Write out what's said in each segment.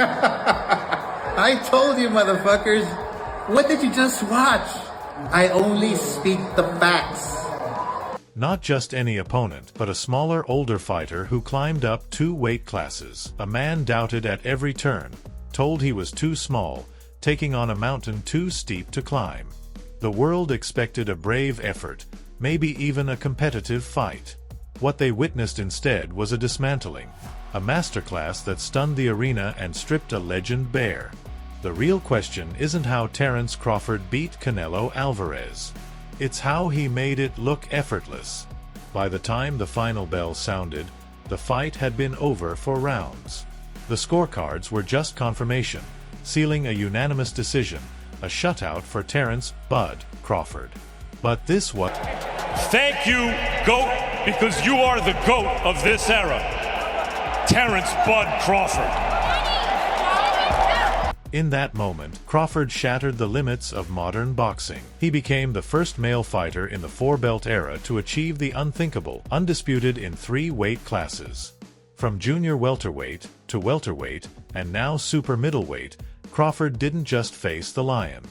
I told you, motherfuckers. What did you just watch? I only speak the facts. Not just any opponent, but a smaller, older fighter who climbed up 2 weight classes. A man doubted at every turn, told he was too small, taking on a mountain too steep to climb. The world expected a brave effort, maybe even a competitive fight. What they witnessed instead was a dismantling, a masterclass that stunned the arena and stripped a legend bare. The real question isn't how Terence Crawford beat Canelo Alvarez. It's how he made it look effortless. By the time the final bell sounded, the fight had been over for rounds. The scorecards were just confirmation, sealing a unanimous decision, a shutout for Terence "Bud" Crawford. But this was... Thank you, GOAT, because you are the GOAT of this era. Terence "Bud" Crawford. In that moment, Crawford shattered the limits of modern boxing. He became the first male fighter in the 4-belt era to achieve the unthinkable, undisputed in 3 weight classes. From junior welterweight to welterweight, and now super middleweight, Crawford didn't just face the lion.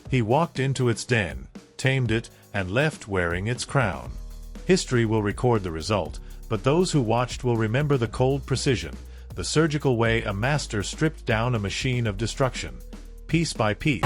He walked into its den, tamed it, and left wearing its crown. History will record the result, but those who watched will remember the cold precision, the surgical way a master stripped down a machine of destruction, piece by piece.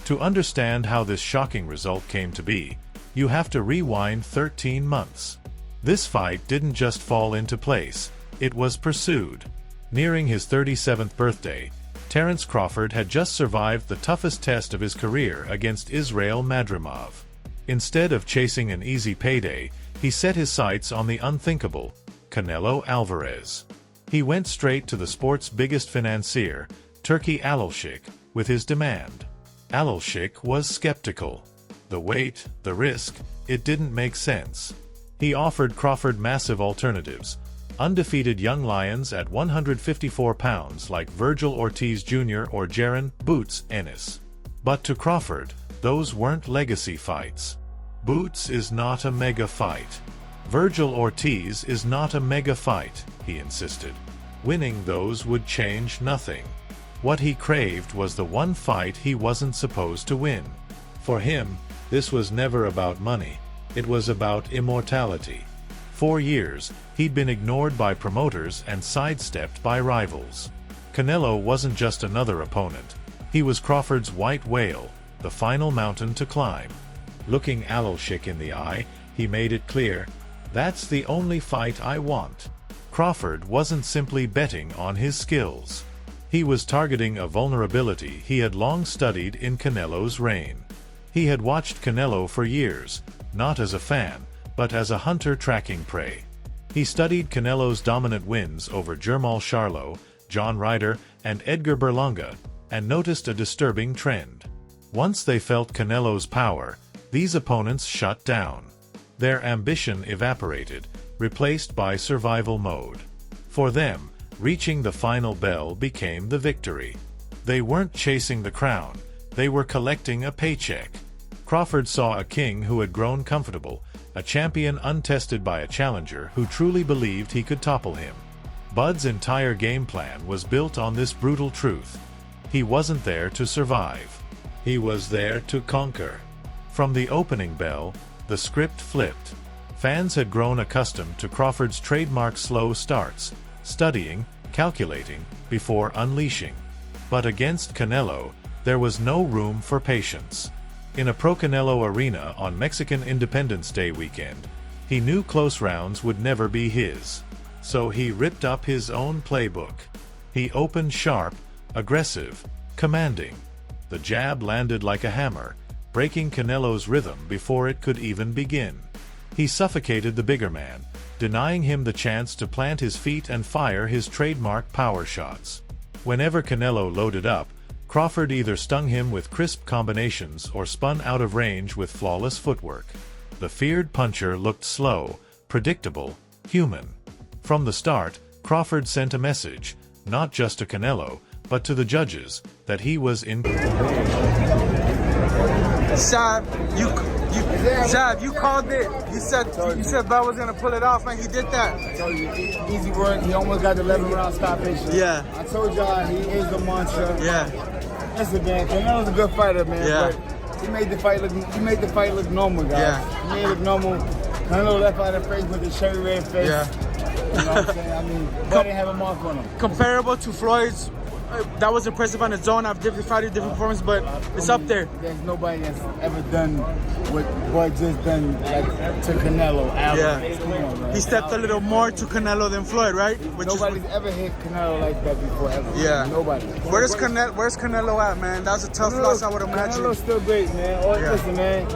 To understand how this shocking result came to be, you have to rewind 13 months. This fight didn't just fall into place, it was pursued. Nearing his 37th birthday, Terence Crawford had just survived the toughest test of his career against Israil Madrimov. Instead of chasing an easy payday, he set his sights on the unthinkable, Canelo Alvarez. He went straight to the sport's biggest financier, Turki Alalshik, with his demand. Alalshik was skeptical. The weight, the risk, it didn't make sense. He offered Crawford massive alternatives, undefeated young lions at 154 pounds like Virgil Ortiz Jr. or Jaron "Boots" Ennis. But to Crawford, those weren't legacy fights. Boots is not a mega fight. Virgil Ortiz is not a mega fight, he insisted. Winning those would change nothing. What he craved was the one fight he wasn't supposed to win. For him, this was never about money. It was about immortality. For years, he'd been ignored by promoters and sidestepped by rivals. Canelo wasn't just another opponent. He was Crawford's white whale, the final mountain to climb. Looking Alalshik in the eye, he made it clear, "That's the only fight I want." Crawford wasn't simply betting on his skills. He was targeting a vulnerability he had long studied in Canelo's reign. He had watched Canelo for years, not as a fan, but as a hunter tracking prey. He studied Canelo's dominant wins over Jermall Charlo, John Ryder, and Edgar Berlanga, and noticed a disturbing trend. Once they felt Canelo's power, these opponents shut down. Their ambition evaporated, replaced by survival mode. For them, reaching the final bell became the victory. They weren't chasing the crown, they were collecting a paycheck. Crawford saw a king who had grown comfortable, a champion untested by a challenger who truly believed he could topple him. Bud's entire game plan was built on this brutal truth. He wasn't there to survive. He was there to conquer. From the opening bell, the script flipped. Fans had grown accustomed to Crawford's trademark slow starts, studying, calculating, before unleashing. But against Canelo, there was no room for patience. In a pro-Canelo arena on Mexican Independence Day weekend, he knew close rounds would never be his. So he ripped up his own playbook. He opened sharp, aggressive, commanding. The jab landed like a hammer, breaking Canelo's rhythm before it could even begin. He suffocated the bigger man, denying him the chance to plant his feet and fire his trademark power shots. Whenever Canelo loaded up, Crawford either stung him with crisp combinations or spun out of range with flawless footwork. The feared puncher looked slow, predictable, human. From the start, Crawford sent a message, not just to Canelo, but to the judges, that he was in. Zab, you called it. You said Bell was gonna pull it off, and he did that. I told you, easy work. He almost got the 11-round stoppage. Yeah. I told y'all he is a monster. Yeah. Listen, man, Canelo's a good fighter, man. Yeah. But he made the fight look normal, guys. Yeah. He made it look normal. Canelo left out of face with his cherry red face. Yeah. You know what I'm saying? I mean, but didn't have a mark on him. Comparable to Floyd's. That was impressive on its own. I've different fighters, different performances, but it's up there. There's nobody that's ever done what Bud just done to Canelo. Yeah. Come on, man. He stepped a little more to Canelo than Floyd, right? Nobody's ever hit Canelo like that before, ever. Yeah. Nobody. Where's Canelo at, man? That was a tough loss, I would imagine. Canelo's still great, man. Listen, man,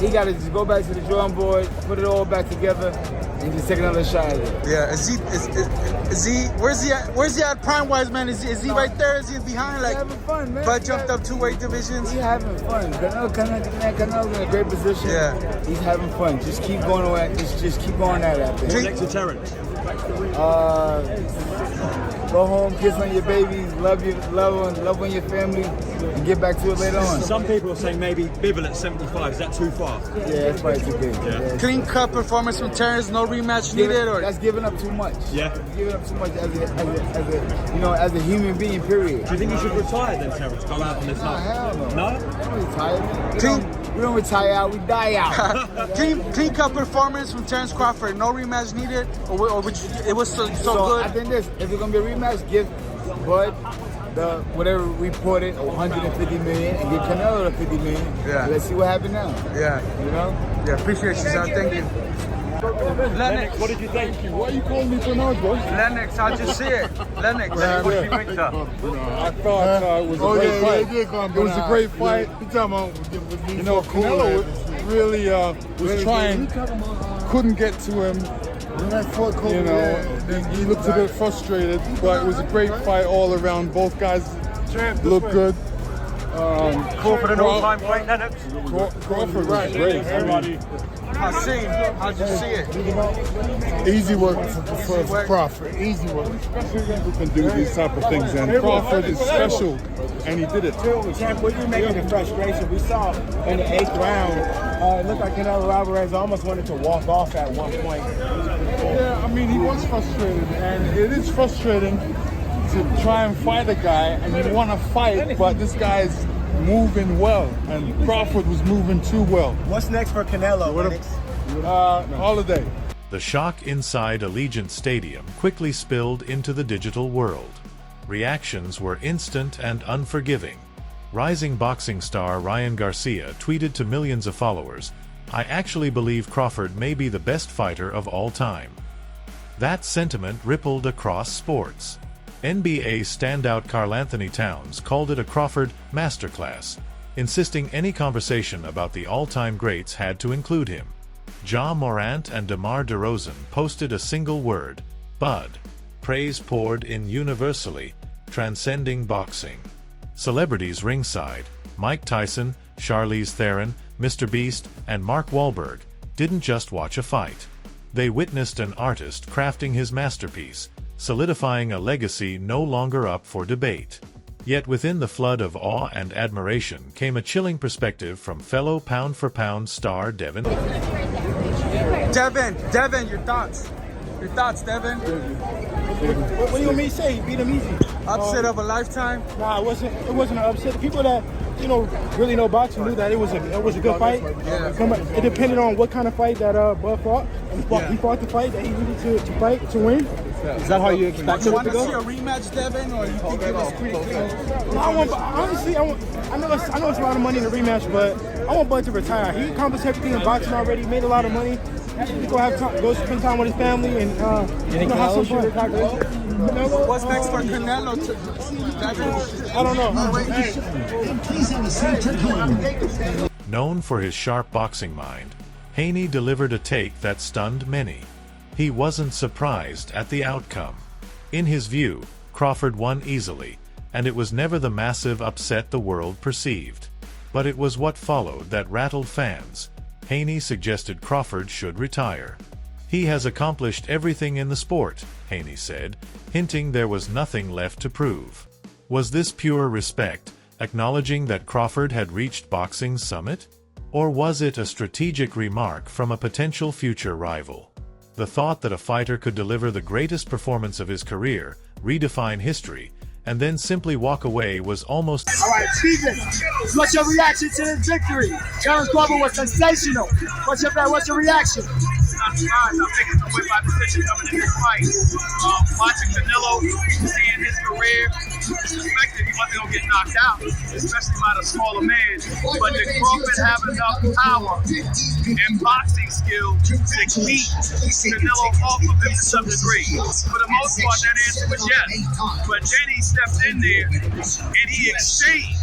he got to just go back to the drawing board, put it all back together, and just take another shot at it. Yeah. Is he? Where's he at prime-wise, man? Is he right there? Is he behind? Like, He's having fun, man. Bud jumped up 2 weight divisions. He's having fun. Canelo's in a great position. Yeah. He's having fun. Just keep going away. Just keep going at it, man. Next to Terence. Go home, kiss on your baby, love on your family, and get back to it later on. Some people are saying maybe Bibble at 75. Is that too far? Yeah, that's probably too big. Yeah. Clean cut performance from Terence, no rematch needed, or that's giving up too much. Yeah. Giving up too much as a human being. Period. Do you think he should retire then, Terence? Go out on this Nah, night? hell no. No? We don't retire. We don't retire out. We die out. clean cut performance from Terence Crawford, no rematch needed, or it was so good. I think this. If it's gonna be a rematch, give Bud the whatever reported 150 million and give Canelo the 50 million. Yeah. Let's see what happens now. Yeah. You know. Yeah. Appreciate you, son. Thank you. Lennox, What did you think? Why are you calling me Bernard, bro? Lennox, how'd you see it? Lennox, what did you think, sir? I thought it was a great fight. It was a great fight. You know, Canelo really was trying, couldn't get to him. You know, he looked a bit frustrated, but it was a great fight all around. Both guys looked good. Crawford an all-time great, Lennox. Crawford was great. How'd you see it? Easy work for Crawford. Easy work. Special people can do these type of things, and Crawford is special, and he did it. Champ, what do you make of the frustration? We saw in the 8th round, it looked like Canelo Alvarez almost wanted to walk off at one point. Yeah, I mean, he was frustrated, and it is frustrating to try and fight a guy, and you want to fight, but this guy's moving well, and Crawford was moving too well. What's next for Canelo? Holiday. The shock inside Allegiant Stadium quickly spilled into the digital world. Reactions were instant and unforgiving. Rising boxing star Ryan Garcia tweeted to millions of followers, "I actually believe Crawford may be the best fighter of all time." That sentiment rippled across sports. NBA standout Karl-Anthony Towns called it a Crawford masterclass, insisting any conversation about the all-time greats had to include him. Ja Morant and DeMar DeRozan posted a single word, Bud. Praise poured in universally, transcending boxing. Celebrities ringside, Mike Tyson, Charlize Theron, Mr. Beast, and Mark Wahlberg, didn't just watch a fight. They witnessed an artist crafting his masterpiece, solidifying a legacy no longer up for debate. Yet within the flood of awe and admiration came a chilling perspective from fellow pound-for-pound star Devin. Devin, your thoughts? Your thoughts, Devin? What do you want me to say? He beat him easy. Upset of a lifetime? Nah, it wasn't an upset. The people that really know boxing knew that it was a good fight. Yeah. It depended on what kind of fight that Bud fought. He fought the fight that he needed to fight to win. Is that how you expect You it want to to go? see a rematch, Devin, or you think it was pretty clean? Honestly, I know it's a lot of money in the rematch, but I want Bud to retire. He accomplished everything in boxing already. He made a lot of money. Go spend time with his family and have some fun. What's next for Canelo? I don't know. Known for his sharp boxing mind, Haney delivered a take that stunned many. He wasn't surprised at the outcome. In his view, Crawford won easily, and it was never the massive upset the world perceived. But it was what followed that rattled fans. Haney suggested Crawford should retire. "He has accomplished everything in the sport," Haney said, hinting there was nothing left to prove. Was this pure respect, acknowledging that Crawford had reached boxing's summit? Or was it a strategic remark from a potential future rival? The thought that a fighter could deliver the greatest performance of his career, redefine history, and then simply walk away was almost... All right, Steven, what's your reaction to this victory? Terence Crawford was sensational. What's your reaction? I'm surprised. I'm thinking it's a win by decision coming in this fight. Watching Canelo, seeing his career, suspected he wasn't going to get knocked out, especially by the smaller man. But did Crawford have enough power and boxing skill to keep Canelo off of him to some degree? For the most part, that answer was yes. But then he stepped in there and he exchanged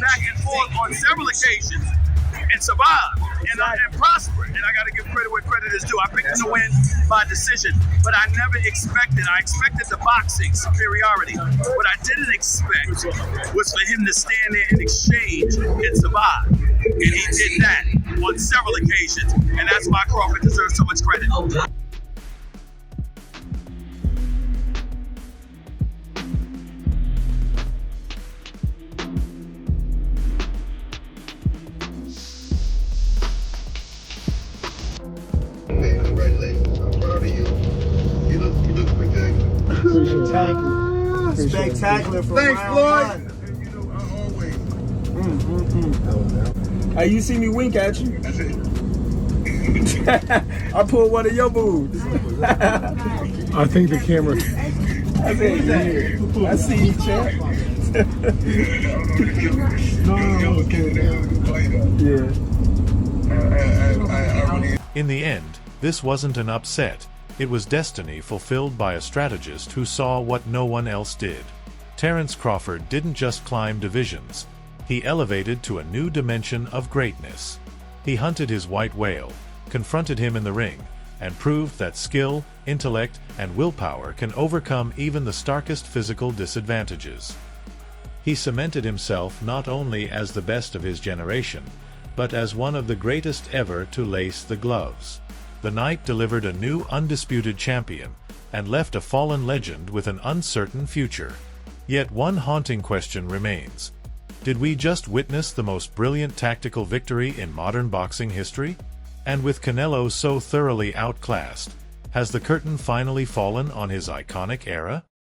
back and forth on several occasions and survived and prospered. And I got to give credit where credit is due. I picked him to win by decision, but I never expected. I expected the boxing superiority. What I didn't expect was for him to stand there and exchange and survive. And he did that on several occasions, and that's why Crawford deserves so much credit. Congratulations. I'm proud of you. You look spectacular. Spectacular for Thanks, round Floyd. one. Hey, you see me wink at you? That's it. I pulled one of your moves. I think the camera. I see you, champ. In the end, this wasn't an upset. It was destiny fulfilled by a strategist who saw what no one else did. Terence Crawford didn't just climb divisions. He elevated to a new dimension of greatness. He hunted his white whale, confronted him in the ring, and proved that skill, intellect, and willpower can overcome even the starkest physical disadvantages. He cemented himself not only as the best of his generation, but as one of the greatest ever to lace the gloves. The night delivered a new undisputed champion, and left a fallen legend with an uncertain future. Yet one haunting question remains. Did we just witness the most brilliant tactical victory in modern boxing history? And with Canelo so thoroughly outclassed, has the curtain finally fallen on his iconic era?